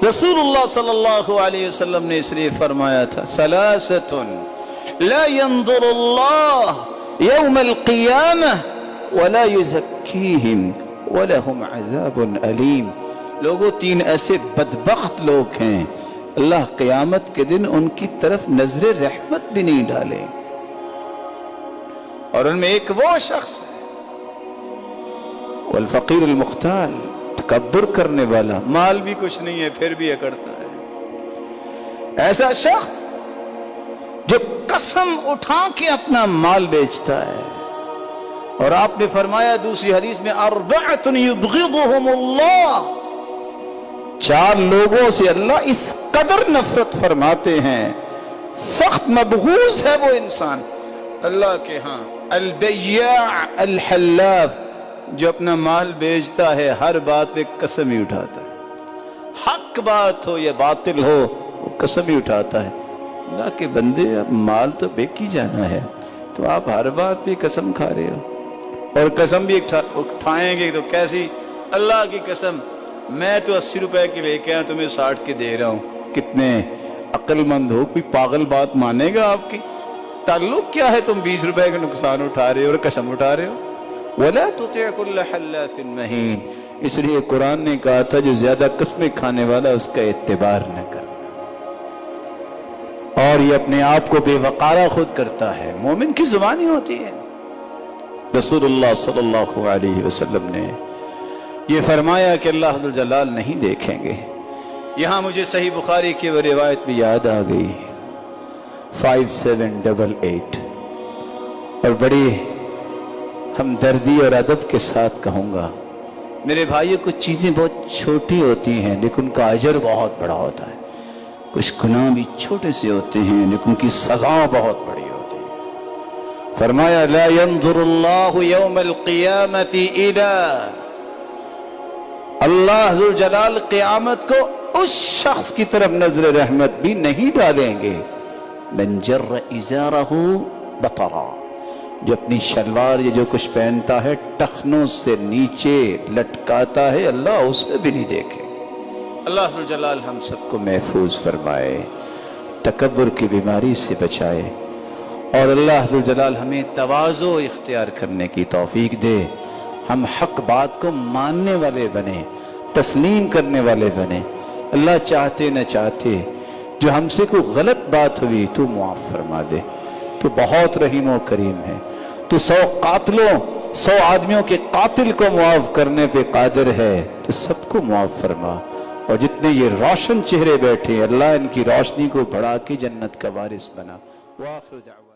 रसूलुल्लाह सल्लल्लाहु अलैहि वसल्लम ने इसलिए फरमाया था, सलासतुन ला यंजुरुल्लाह यौमल क़ियामह वला युज़क्कीहिम वलहुम अज़ाबुन अलीम। लोगों, तीन ऐसे बदबख्त लोग हैं, अल्लाह क़यामत के दिन उनकी तरफ नजर रहमत भी नहीं डाले। और उनमें एक वो शख्स है, वल फ़क़ीर अल मुख्ताल, तकब्बुर करने वाला, माल भी कुछ नहीं है फिर भी अकड़ता है। ऐसा शख्स जो कसम उठा के अपना माल बेचता है। और आपने फरमाया दूसरी हदीस में, अर्बअतुन युबग़िदुहुमुल्लाह, चार लोगों से अल्लाह इस कदर नफरत फरमाते हैं, सख्त मबगूज़ है वो इंसान अल्लाह के यहाँ। अल-बय्या अल-हल्लाफ, जो अपना माल बेचता है हर बात पे कसम ही उठाता है, हक बात हो या बातिल हो वो कसम ही उठाता है। अल्लाह के बंदे, अब माल तो बेच ही जाना है, तो आप हर बात पे कसम खा रहे हो। और कसम भी उठाएंगे तो कैसी? अल्लाह की कसम, मैं तो 80 रुपए की लेके आया, तुम्हें 60 के दे रहा हूँ। कितने अक्लमंद हो, कोई पागल बात मानेगा आपकी? ताल्लुक क्या है, तुम 20 रुपए का नुकसान उठा रहे हो और कसम उठा रहे हो। वला तुति कुल्ल हल्लाफिन महीन, इसलिए कुरान ने कहा था जो ज्यादा कस्में खाने वाला उसका इत्तिबार न कर। और ये अपने आप को बेवकारा खुद करता है, मोमिन की जुबानी होती है। रसूलुल्लाह सल्लल्लाहु अलैहि वसल्लम ने ये फरमाया कि अल्लाह अज़्ज़ल जलाल नहीं देखेंगे। यहाँ मुझे सही बुखारी की वो रिवायत भी याद आ गई, 5788, और बड़ी हमदर्दी और अदब के साथ कहूँगा, मेरे भाइयों, कुछ चीज़ें बहुत छोटी होती हैं लेकिन उनका अजर बहुत बड़ा होता है। कुछ गुनाह भी छोटे से होते हैं लेकिन उनकी सज़ा बहुत बड़ी होती है। फरमाया, ला यंज़ुरुल्लाहु यौमल क़ियामति इला, अल्लाह ज़ुल जलाल क़यामत को उस शख्स की तरफ नजर रहमत भी नहीं डालेंगे, मन जर्र इज़ारहु बतरा, जो अपनी शलवार ये जो कुछ पहनता है टखनों से नीचे लटकाता है, अल्लाह उसे भी नहीं देखे। अल्लाह ज़ुल जलाल हम सबको महफूज फरमाए, तकब्बुर की बीमारी से बचाए, और अल्लाह ज़ुल जलाल हमें तवाज़ो इख्तियार करने की तौफीक दे। हम हक बात को मानने वाले बने, तस्लीम करने वाले बने। अल्लाह चाहते न चाहते जो हमसे कोई गलत बात हुई तो मुआफ़ फरमा दे। तो बहुत रहीम व करीम है, तो 100 आदमियों के कातिल को मुआफ़ करने पे कादिर है, तो सबको मुआफ़ फरमा। और जितने ये रोशन चेहरे बैठे, अल्लाह इनकी रोशनी को बढ़ा के जन्नत का वारिस बना। वाखिर दावा।